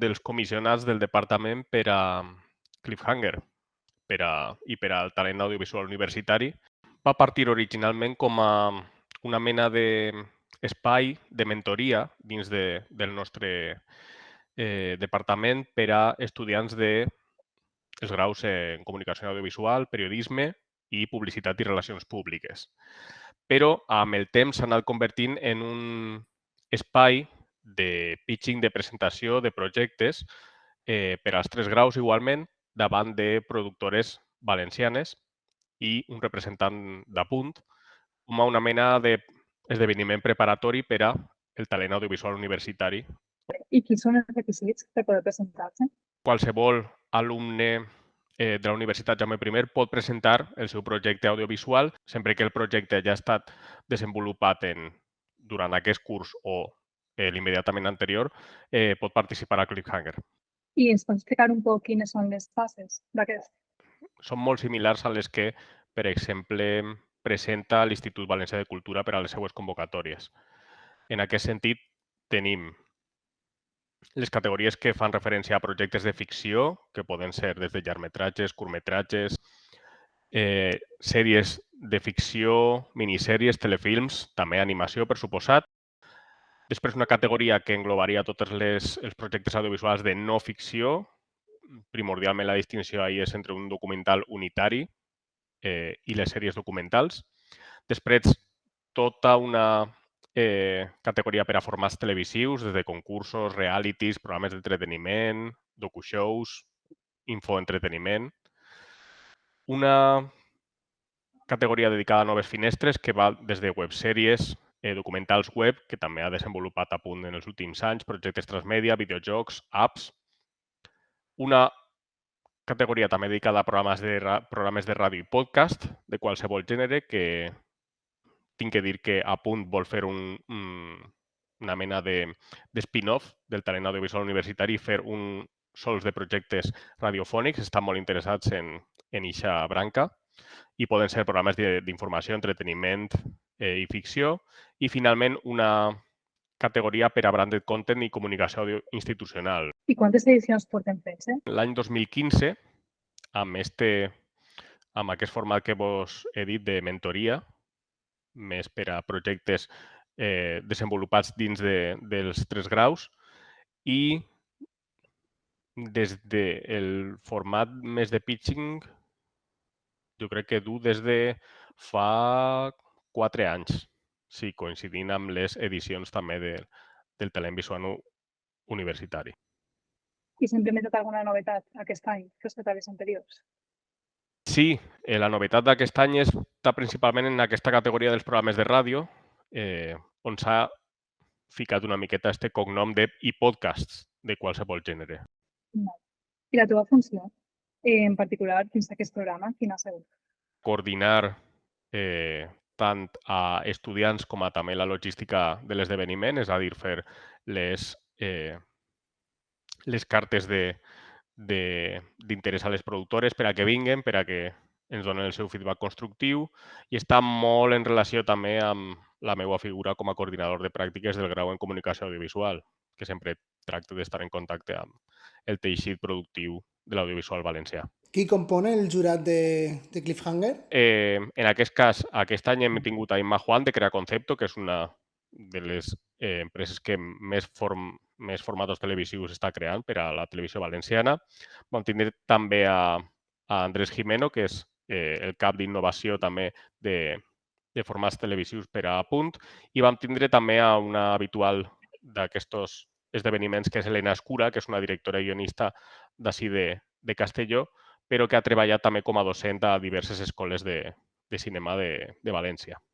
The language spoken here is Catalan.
dels comissionats del departament per a Cliffhanger i per al talent audiovisual universitari. Va partir originalment com a una mena d'espai de mentoria dins del nostre departament per a estudiants dels graus en comunicació audiovisual, periodisme i publicitat i relacions públiques. Però amb el temps s'ha anat convertint en un espai de pitching, de presentació de projectes per als 3 graus igualment davant de productores valencianes i un representant d'Apunt com a una mena d'esdeveniment preparatori per a el talent audiovisual universitari. I quins són els requisits per poder presentar-se? Qualsevol alumne de la Universitat Jaume I pot presentar el seu projecte audiovisual sempre que el projecte ja ha estat desenvolupat durant aquest curs o l'immediatament anterior, pot participar a Cliffhanger. I ens pots explicar un poc quines són les fases d'aquest? Són molt similars a les que, per exemple, presenta l'Institut Valencià de Cultura per a les seues convocatòries. En aquest sentit, tenim les categories que fan referència a projectes de ficció, que poden ser des de llargmetratges, curtmetratges, sèries de ficció, minissèries, telefilms, també animació, per suposat. Després una categoria que englobaria tots els projectes audiovisuals de no ficció. Primordialment la distinció ahí és entre un documental unitari i les sèries documentals. Després tota una categoria per a formats televisius, des de concursos, realities, programes d'entreteniment, docu-shows, infoentreteniment. Una categoria dedicada a noves finestres que va des de websèries, documentals web, que també ha desenvolupat Apunt en els últims anys, projectes transmèdia, videojocs, apps. Una categoria també dedicada a programes de ràdio i podcast de qualsevol gènere, que tinc que dir que Apunt vol fer una mena d'espin-off del talent audiovisual universitari i fer sols de projectes radiofònics. Estan molt interessats en eixa branca i poden ser programes d'informació, entreteniment i ficció. I finalment una categoria per a branded content i comunicació institucional. I quantes edicions portem fent? L'any 2015, amb aquest format que vos he dit de mentoria, més per a projectes desenvolupats dins dels 3 graus, i des del format més de pitching, jo crec que du des de fa 4 anys, sí, coincidint amb les edicions també del talent visual universitari. I s'ha implementat alguna novetat aquest any respecte a les anteriors? Sí, la novetat d'aquest any està principalment en aquesta categoria dels programes de ràdio, on s'ha ficat una miqueta este cognom de podcasts de qualsevol gènere. I la teva funció, en particular, dins d'aquest programa, quina ha sigut? Coordinar tant a estudiants com a també la logística de l'esdeveniment, és a dir, fer les cartes d'interès a les productores per a que vinguen, per a que ens donen el seu feedback constructiu, i està molt en relació també amb la meva figura com a coordinador de pràctiques del grau en comunicació audiovisual, que sempre tracto d'estar en contacte amb el teixit productiu de l'audiovisual valencià. Qui compone el jurat de Cliffhanger? En aquest cas, aquest any hem tingut a Imma Juan de Crea Concepto, que és una de les empreses que més formatos televisius està creant per a la televisió valenciana. Vam tindre també a Andrés Jimeno, que és el cap d'innovació també de formats televisius per a Apunt, i vam tindre també a una habitual d'aquests esdeveniments, que és Elena Escura, que és una directora i guionista d'ací de Castelló, però que ha treballat també com a docent a diverses escoles de cinema de València.